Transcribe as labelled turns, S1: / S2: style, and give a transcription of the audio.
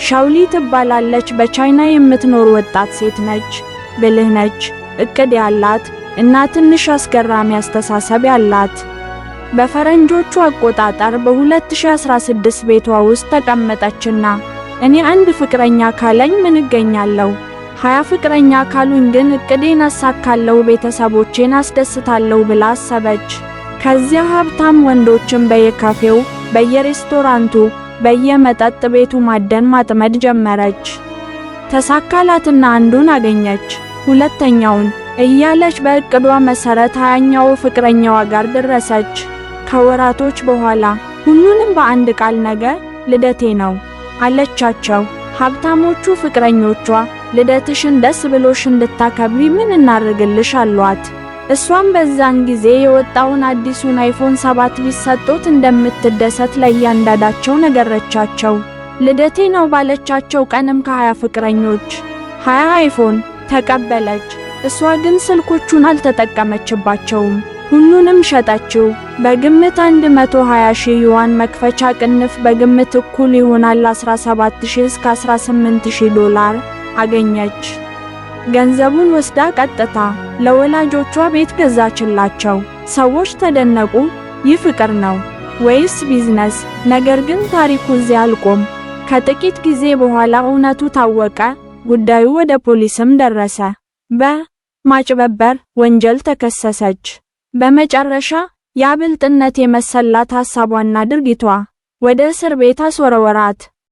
S1: ሻውሊ ትባላለች። በቻይና የምትኖር ወጣት ሴት ነች። ብልህ ነች፣ እቅድ ያላት እና ትንሽ አስገራሚ አስተሳሰብ ያላት። በፈረንጆቹ አቆጣጠር በ2016 ቤቷ ውስጥ ተቀመጠችና እኔ አንድ ፍቅረኛ ካለኝ ምን እገኛለሁ? 20 ፍቅረኛ ካሉኝ ግን እቅዴን አሳካለሁ፣ ቤተሰቦቼን አስደስታለሁ ብላ አሰበች። ከዚያ ሀብታም ወንዶችን በየካፌው፣ በየሬስቶራንቱ፣ በየመጠጥ ቤቱ ማጥመድ ጀመረች። ተሳካላትና አንዱን አገኘች፣ ሁለተኛውን እያለች በእቅዷ መሰረት 20ኛው ፍቅረኛዋ ጋር ደረሰች። ከወራቶች በኋላ ሁሉንም በአንድ ቃል ነገ ልደቴ ነው አለቻቸው። ሀብታሞቹ ፍቅረኞቿ ልደትሽን ደስ ብሎሽ እንድታከብሪ ምን እናርግልሽ አሏት። እሷም በዛን ጊዜ የወጣውን አዲሱን አይፎን 7 ቢሰጡት እንደምትደሰት ለእያንዳንዳቸው ነገረቻቸው። ልደቴ ነው ባለቻቸው ቀንም ከ20 ፍቅረኞች 20 አይፎን ተቀበለች። እሷ ግን ስልኮቹን አልተጠቀመችባቸውም፣ ሁሉንም ሸጠችው። በግምት 120,000 ዩዋን መክፈቻ ቅንፍ በግምት እኩል ይሆናል 17,000 እስከ 18,000 ዶላር አገኘች። ገንዘቡን ወስዳ ቀጥታ ለወላጆቿ ቤት ገዛችላቸው። ሰዎች ተደነቁ። ይህ ፍቅር ነው ወይስ ቢዝነስ? ነገር ግን ታሪኩ እዚያ አልቆም። ከጥቂት ጊዜ በኋላ እውነቱ ታወቀ። ጉዳዩ ወደ ፖሊስም ደረሰ። በማጭበርበር ወንጀል ተከሰሰች። በመጨረሻ ያ ብልጥነት የመሰላት ሐሳቧና ድርጊቷ ወደ እስር ቤት አስወረወራት።